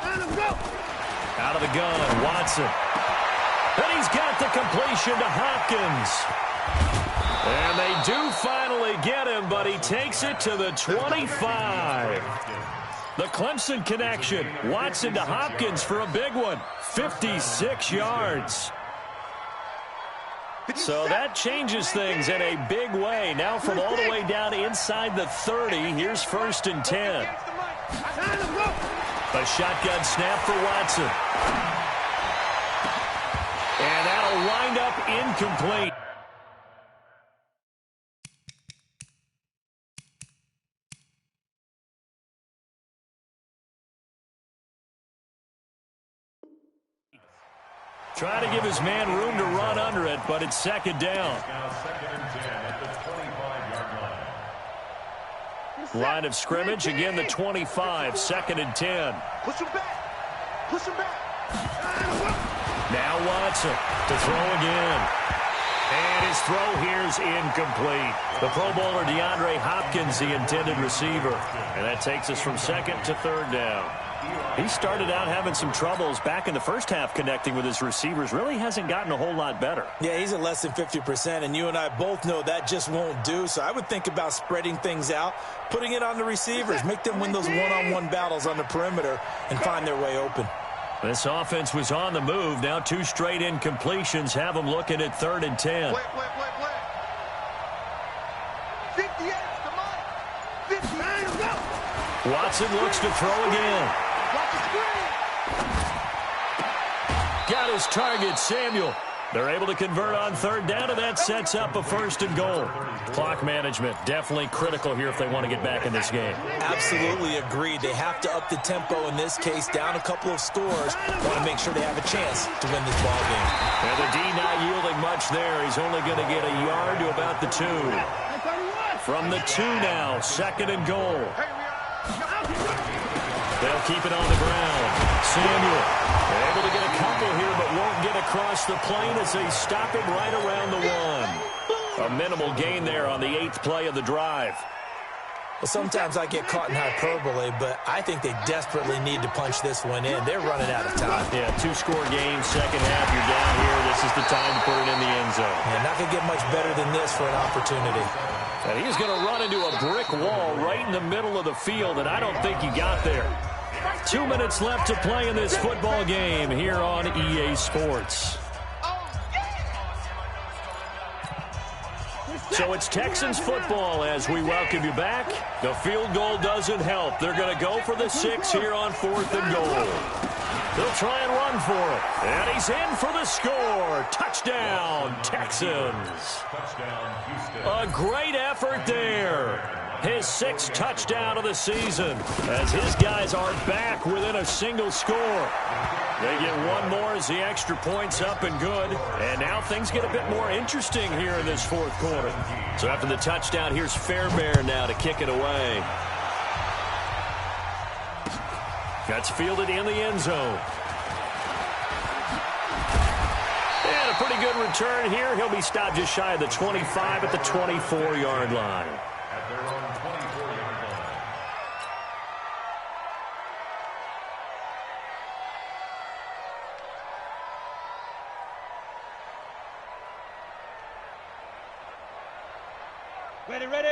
[SPEAKER 5] And let's go.
[SPEAKER 2] Out of the gun, Watson. And he's got the completion to Hopkins. And they do finally get him, but he takes it to the 25. The Clemson connection. Watson to Hopkins for a big one. 56 yards. So that changes things in a big way. Now from all the way down inside the 30, here's 1st and 10. A shotgun snap for Watson. And that'll wind up incomplete. Try to give his man room to run under it, but it's 2nd down.
[SPEAKER 6] Now 2nd and 10 at the 25-yard line.
[SPEAKER 2] Line of scrimmage, again the 25, 2nd and 10.
[SPEAKER 5] Push him back.
[SPEAKER 2] Now Watson to throw again. And his throw here's incomplete. The Pro Bowler DeAndre Hopkins, the intended receiver. And that takes us from 2nd to 3rd down. He started out having some troubles back in the first half connecting with his receivers. Really hasn't gotten a whole lot better.
[SPEAKER 3] Yeah, he's at less than 50%, and you and I both know that just won't do. So I would think about spreading things out, putting it on the receivers, make them win those one-on-one battles on the perimeter and find their way open.
[SPEAKER 2] This offense was on the move. Now 2 straight incompletions have them looking at 3rd and 10.
[SPEAKER 5] Play. 58, come on. 59, go.
[SPEAKER 2] Watson looks to throw again.
[SPEAKER 5] Watch the screen.
[SPEAKER 2] Got his target, Samuel. They're able to convert on 3rd down, and that sets up a 1st and goal. Clock management definitely critical here if they want to get back in this game.
[SPEAKER 3] Absolutely agreed. They have to up the tempo in this case, down a couple of scores. Want to make sure they have a chance to win this ball game.
[SPEAKER 2] And the D not yielding much there. He's only going to get a yard to about the 2. From the 2 now, 2nd and goal. They'll keep it on the ground. Samuel able to get a couple here, but won't get across the plane as they stop him right around the 1. A minimal gain there on the 8th play of the drive.
[SPEAKER 3] Well, sometimes I get caught in hyperbole, but I think they desperately need to punch this one in. They're running out of time.
[SPEAKER 2] Yeah, 2-score game, 2nd half. You're down here. This is the time to put it in the end zone.
[SPEAKER 3] Yeah, not going to get much better than this for an opportunity.
[SPEAKER 2] And he's going to run into a brick wall right in the middle of the field, and I don't think he got there. 2 minutes left to play in this football game here on EA Sports. So it's Texans football as we welcome you back. The field goal doesn't help. They're going to go for the 6 here on 4th and goal. They'll try and run for it. And he's in for the score. Touchdown, Texans.
[SPEAKER 6] Touchdown, Houston.
[SPEAKER 2] A great effort there. His 6th touchdown of the season as his guys are back within a single score. They get one more as the extra point's up and good. And now things get a bit more interesting here in this 4th quarter. So after the touchdown, here's Fairbairn now to kick it away. That's fielded in the end zone.
[SPEAKER 1] a pretty good return here. He'll be stopped just shy of the 25 at the 24-yard line.
[SPEAKER 6] At their own 24-yard line.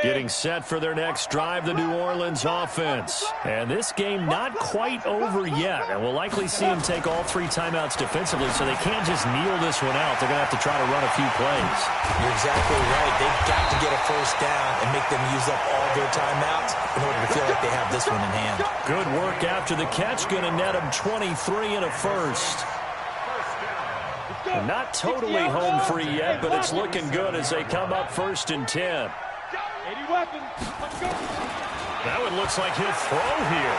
[SPEAKER 1] Getting set for their next drive, the New Orleans offense. And this game not quite over yet. And we'll likely see them take all 3 timeouts defensively, so they can't just kneel this one out. They're going to have to try to run a few plays.
[SPEAKER 3] You're exactly right. They've got to get a first down and make them use up all their timeouts in order to feel like they have this one in hand.
[SPEAKER 1] Good work after the catch. Going to net them 23 and a first. And not totally home free yet, but it's looking good as they come up 1st and 10.
[SPEAKER 4] 80 weapons. Let's go.
[SPEAKER 1] That one looks like he'll throw here.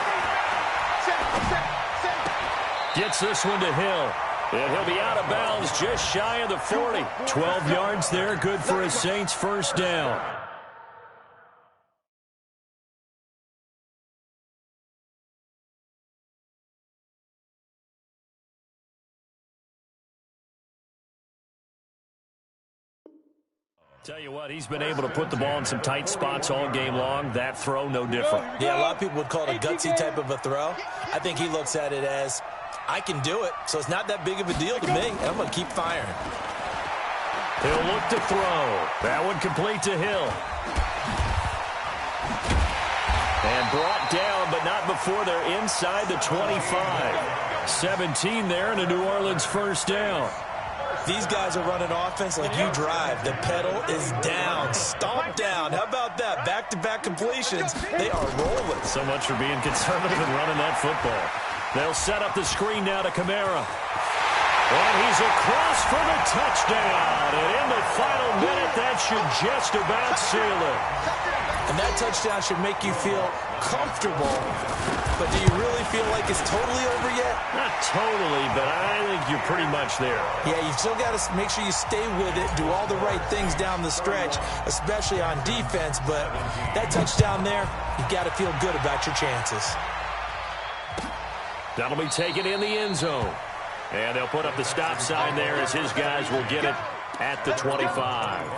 [SPEAKER 1] Gets this one to Hill. And he'll be out of bounds just shy of the 40. 12 yards there, good for a Saints first down. Tell you what, he's been able to put the ball in some tight spots all game long. That throw, no different.
[SPEAKER 3] Yeah, a lot of people would call it a gutsy type of a throw. I think he looks at it as, I can do it, so it's not that big of a deal to me. I'm going to keep firing.
[SPEAKER 1] He'll look to throw. That one complete to Hill. And brought down, but not before they're inside the 25. 17 there and a New Orleans first down.
[SPEAKER 3] These guys are running offense like you drive. The pedal is down, stomped down. How about that? Back-to-back completions. They are rolling.
[SPEAKER 1] So much for being conservative and running that football. They'll set up the screen now to Kamara. And he's across for the touchdown. And in the final minute, that should just about seal it.
[SPEAKER 3] And that touchdown should make you feel comfortable. But do you really feel like it's totally over yet?
[SPEAKER 1] Not totally, but I think you're pretty much there.
[SPEAKER 3] Yeah, you still got to make sure you stay with it, do all the right things down the stretch, especially on defense. But that touchdown there, you got to feel good about your chances.
[SPEAKER 1] That'll be taken in the end zone. And they'll put up the stop sign there as his guys will get it at the 25.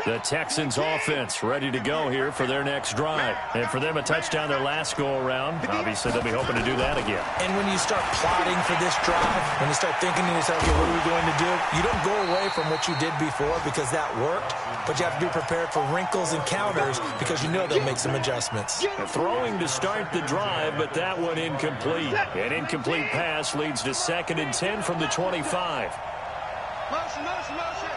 [SPEAKER 1] The Texans offense ready to go here for their next drive. And for them, a touchdown their last go-around. Obviously, they'll be hoping to do that again.
[SPEAKER 3] And when you start plotting for this drive, when you start thinking to yourself, okay, what are we going to do? You don't go away from what you did before because that worked, but you have to be prepared for wrinkles and counters because you know they'll make some adjustments.
[SPEAKER 1] Throwing to start the drive, but that one incomplete. An incomplete pass leads to 2nd and 10 from the 25.
[SPEAKER 5] Motion, motion, motion.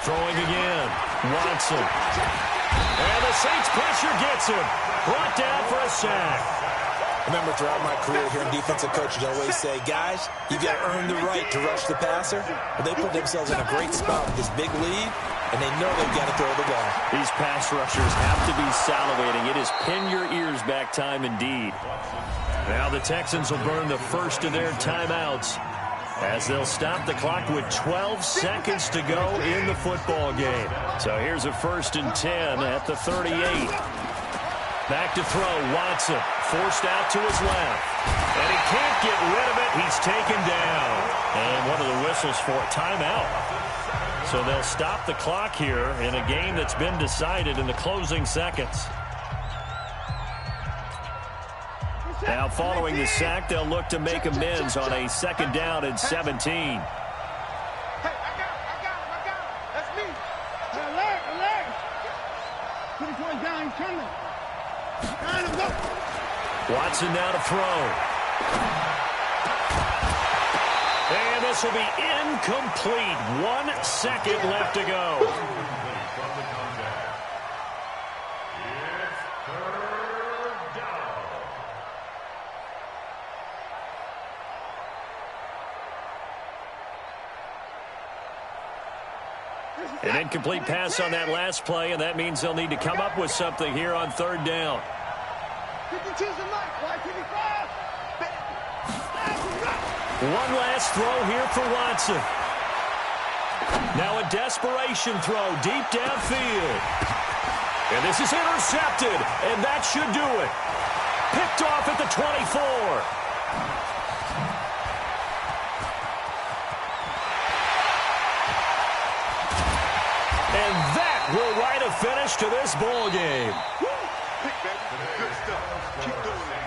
[SPEAKER 1] Throwing again. Watson. And the Saints pressure gets him. Brought down for a sack.
[SPEAKER 3] Remember, throughout my career here in defensive coaching, I always say, guys, you've got to earn the right to rush the passer. But they put themselves in a great spot with this big lead, and they know they've got to throw the ball.
[SPEAKER 1] These pass rushers have to be salivating. It is pin your ears back time indeed. Now the Texans will burn the first of their timeouts as they'll stop the clock with 12 seconds to go in the football game. So here's a 1st and 10 at the 38. Back to throw, Watson, forced out to his left. And he can't get rid of it. He's taken down. And one of the whistles for a timeout. So they'll stop the clock here in a game that's been decided in the closing seconds. Now, following the sack, they'll look to make amends on a 2nd down and 17.
[SPEAKER 5] Hey, I got him. That's me. Alert.
[SPEAKER 4] 24 down, he's coming.
[SPEAKER 1] Watson now to throw. And this will be incomplete. 1 second left to go. An incomplete pass on that last play, and that means they'll need to come up with something here on 3rd down.
[SPEAKER 5] 52's the mic. Why 55?
[SPEAKER 1] One last throw here for Watson. Now a desperation throw deep downfield. And this is intercepted, and that should do it. Picked off at the 24. And that will write a finish to this ball game.
[SPEAKER 5] Pick, baby. Good stuff. Keep doing that.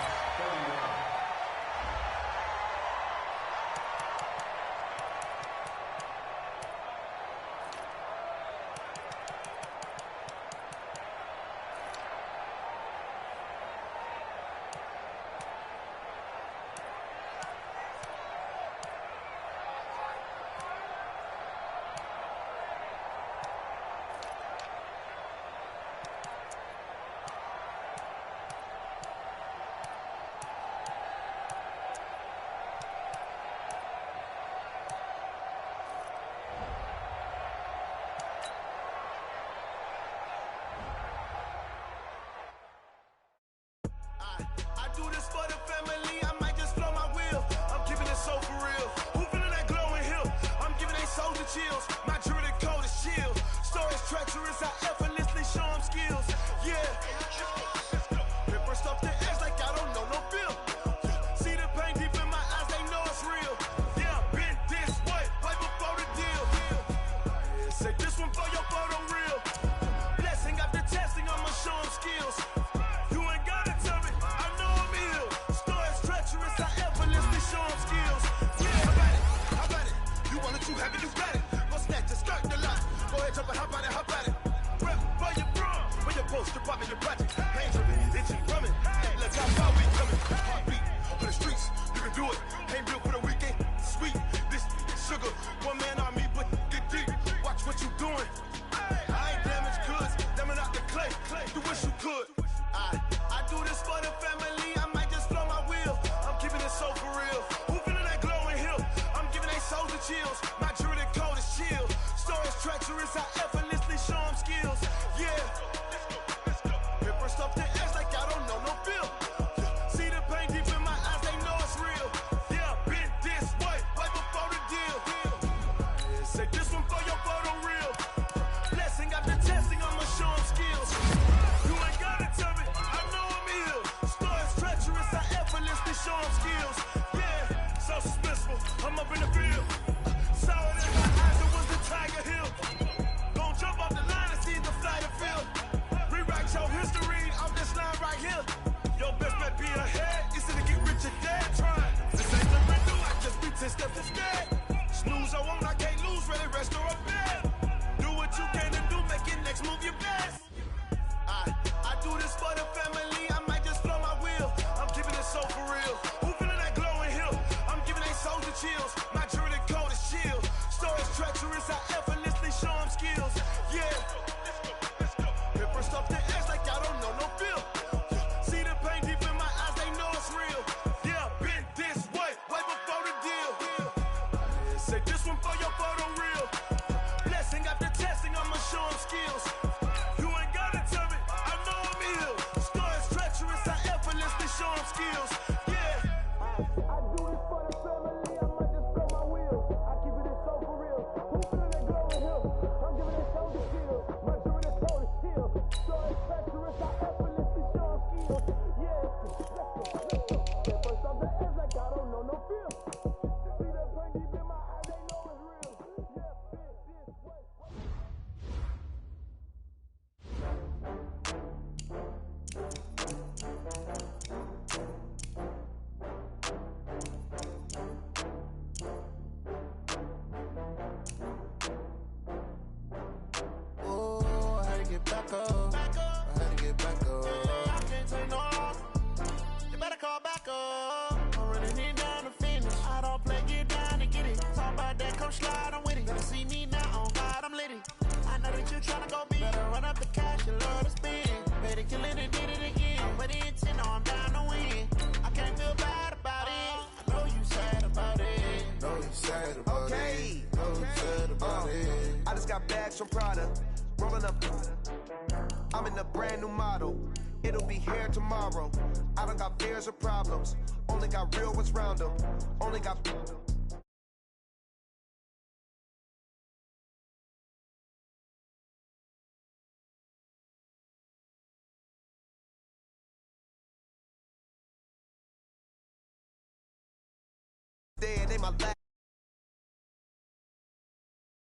[SPEAKER 7] I do this for the family, I might just blow my wheel. I'm keeping it so for real. Who feeling that glowing hill? I'm giving they soldier chills. My jewelry code is shield. Stories treacherous, I effortlessly show them skills. Yeah. Paper stuff the edge like I don't know no feel. See the pain deep in my eyes, they know it's real. Yeah, been this way, right before the deal. Yeah, say this one for your photo real. Blessing after testing, I'ma show them skills. You ain't gotta tell me, I know I'm ill. Stories treacherous, I effortlessly show them skills. Yeah, how about it? You want it, you have it, you got it. Go snatch the skirt, the lot. Go ahead, jump it, how about it, how about it? Rep where you from, where your poster, pop in your project. Hands on it, itchy, drumming. Look how far we coming. Heartbeat for the streets, you can do it. Ain't built for the weekend, sweet. This sugar, one man army, but get deep. Watch what you doing. I ain't damaged goods, damn out the clay. You wish you could. I do this for the family, I might just blow my wheel. I'm keeping it so for real. Who feeling that glowing hill? I'm giving they soldier chills. My jewelry code is chill. Stories treacherous, I effortlessly show them skills. Yeah. Paper stuff the edge like I don't know no feel. See the pain deep in my eyes, they know it's real. Yeah, been this way, right before the deal. Yeah, say this one for your photo real. Blessing after testing, I'ma show them skills. You ain't gotta tell me, I know I'm ill. Stories treacherous, I effortlessly show them skills. Yeah, so suspenseful, I'm up in the field. Saw it in my eyes, it was the Tiger Hill. Gon' jump off the line and see the flight of field. Rewrite your history off this line right here. Your best bet be ahead, it's to get rich or dead trying. This ain't the window, I just be 10 steps instead. Snooze I won't, I can't lose, ready, rest or a bed. Do what you can and do, make your next move your best. I do this for the family, I might just blow my wheel. I'm keeping it so for real. Who feeling that glowing hill? I'm giving they soldier chills. My jewelry code is chill. Stories treacherous, I effortlessly show them skills. Yeah. Paper stuff the edge like I don't know no feel. See the pain deep in my eyes, they know it's real. Yeah, been this way, right before the deal. Yeah, say this one for your photo real. Blessing after testing, I'ma show them skills. You ain't gotta tell me, I know I'm ill. Stories treacherous, I effortlessly show them skills. Yeah. I do this for the family, I might just blow my wheel. I keep it so for real. Who feeling that glowing hill? I'm giving it soldier skills. My jewelry code is chill. Stories treacherous, I effortlessly show them skills. Yeah. Let's go. First off the edge like I don't know no feel. See the pain deep in my eyes, they know it's real. Yeah, this way.
[SPEAKER 8] Oh, I had to get back up. I had to get back up. I can't take no loss. You better call back up. I'm running it down to finish. I don't play, get down to get it. Talk about that, come slide, I'm with it. Better see me now, on God, I'm litty. I know that you tryna go big. Better run up the cash, you love to spend. Better kill it and did it again. I'm with the intent, no, I'm down to win. I can't feel bad about it. I know you sad about it. Know you sad about it. Know you sad about it.
[SPEAKER 7] I just got bags from Prada, rolling up. I'm in a brand new model. It'll be here tomorrow. I don't got fears or problems. Only got real ones round them. Only got
[SPEAKER 8] day and they my last.